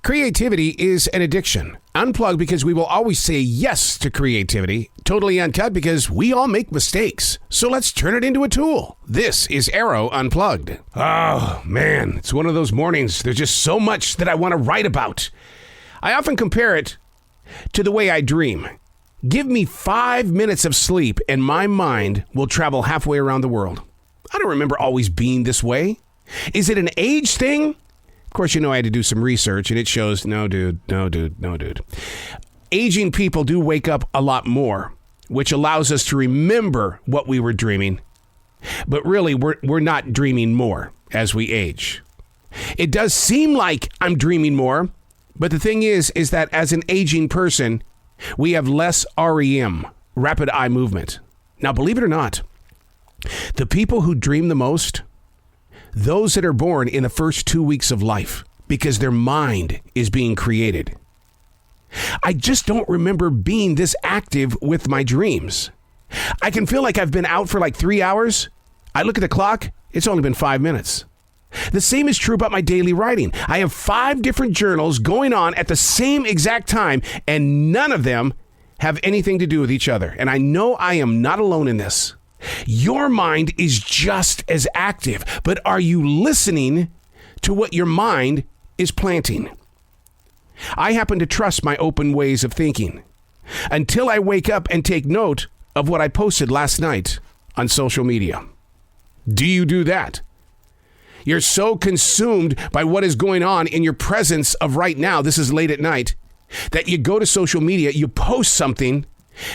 Creativity is an addiction. Unplugged because we will always say yes to creativity. Totally Uncut because we all make mistakes. So let's turn it into a tool. This is Arroe Unplugged. Oh, man, it's one of those mornings. There's just so much that I want to write about. I often compare it to the way I dream. Give me 5 minutes of sleep and my mind will travel halfway around the world. I don't remember always being this way. Is it an age thing? Of course, you know I had to do some research, and it shows, no, dude. Aging people do wake up a lot more, which allows us to remember what we were dreaming. But really, we're not dreaming more as we age. It does seem like I'm dreaming more, but the thing is that as an aging person, we have less REM, rapid eye movement. Now, believe it or not, the people who dream the most, those that are born in the first 2 weeks of life, because their mind is being created. I just don't remember being this active with my dreams. I can feel like I've been out for like 3 hours. I look at the clock, it's only been 5 minutes. The same is true about my daily writing. I have 5 different journals going on at the same exact time, and none of them have anything to do with each other. And I know I am not alone in this. Your mind is just as active, but are you listening to what your mind is planting? I happen to trust my open ways of thinking until I wake up and take note of what I posted last night on social media. Do you do that? You're so consumed by what is going on in your presence of right now, this is late at night, that you go to social media, you post something,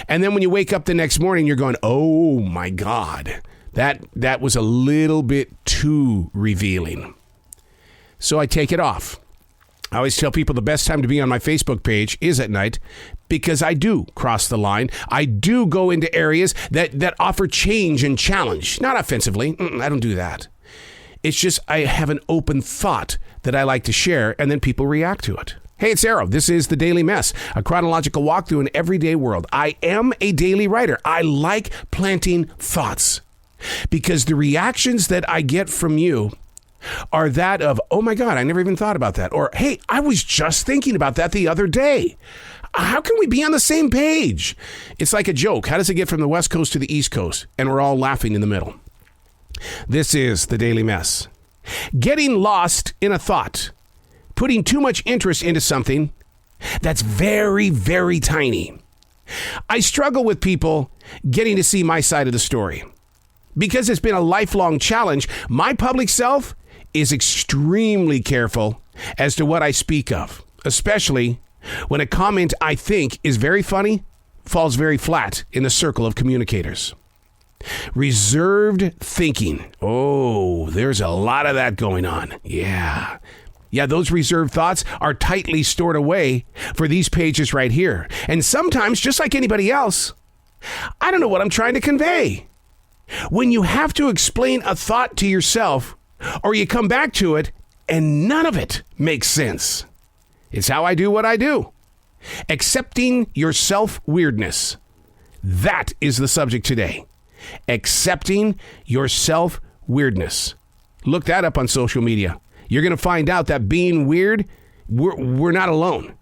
and then when you wake up the next morning, you're going, oh my God, that was a little bit too revealing. So I take it off. I always tell people the best time to be on my Facebook page is at night because I do cross the line. I do go into areas that offer change and challenge. Not offensively. I don't do that. It's just I have an open thought that I like to share, and then people react to it. Hey, it's Arroe. This is The Daily Mess, a chronological walk through an everyday world. I am a daily writer. I like planting thoughts because the reactions that I get from you are that of, oh my God, I never even thought about that. Or, hey, I was just thinking about that the other day. How can we be on the same page? It's like a joke. How does it get from the West Coast to the East Coast? And we're all laughing in the middle. This is The Daily Mess. Getting lost in a thought. Putting too much interest into something that's very, very tiny. I struggle with people getting to see my side of the story. Because it's been a lifelong challenge, my public self is extremely careful as to what I speak of, especially when a comment I think is very funny falls very flat in the circle of communicators. Reserved thinking. Oh, there's a lot of that going on. Yeah, those reserved thoughts are tightly stored away for these pages right here. And sometimes, just like anybody else, I don't know what I'm trying to convey. When you have to explain a thought to yourself, or you come back to it, and none of it makes sense. It's how I do what I do. Accepting your self-weirdness. That is the subject today. Accepting your self-weirdness. Look that up on social media. You're going to find out that being weird, we're not alone.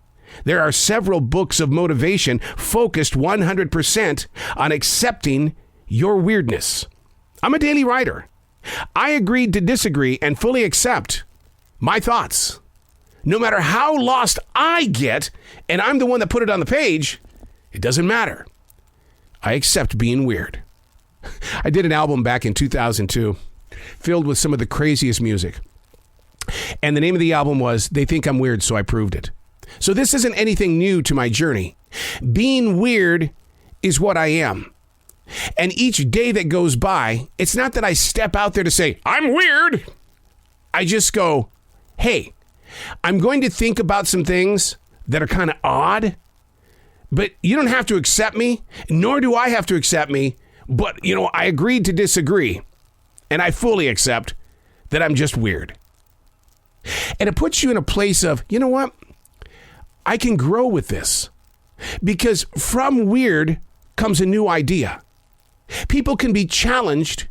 There are several books of motivation focused 100% on accepting your weirdness. I'm a daily writer. I agreed to disagree and fully accept my thoughts. No matter how lost I get, and I'm the one that put it on the page, it doesn't matter. I accept being weird. I did an album back in 2002 filled with some of the craziest music. And the name of the album was They Think I'm Weird, So I Proved It. So this isn't anything new to my journey. Being weird is what I am. And each day that goes by, it's not that I step out there to say, I'm weird. I just go, hey, I'm going to think about some things that are kind of odd, but you don't have to accept me, nor do I have to accept me. But, I agreed to disagree, and I fully accept that I'm just weird. And it puts you in a place of, you know what? I can grow with this because from weird comes a new idea. People can be challenged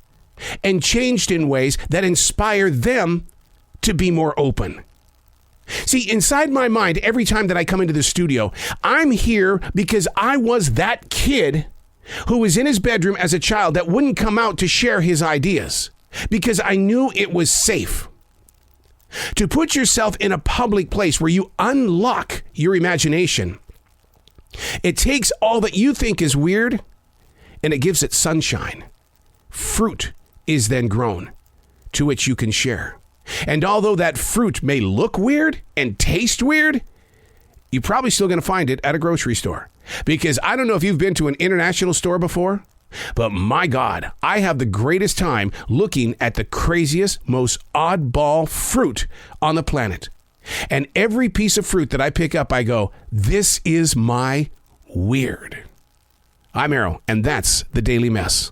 and changed in ways that inspire them to be more open. See, inside my mind, every time that I come into the studio, I'm here because I was that kid who was in his bedroom as a child that wouldn't come out to share his ideas because I knew it was safe. To put yourself in a public place where you unlock your imagination, it takes all that you think is weird and it gives it sunshine. Fruit is then grown to which you can share. And although that fruit may look weird and taste weird, you're probably still going to find it at a grocery store. Because I don't know if you've been to an international store before, but my God, I have the greatest time looking at the craziest, most oddball fruit on the planet. And every piece of fruit that I pick up, I go, this is my weird. I'm Arroe, and that's the Daily Mess.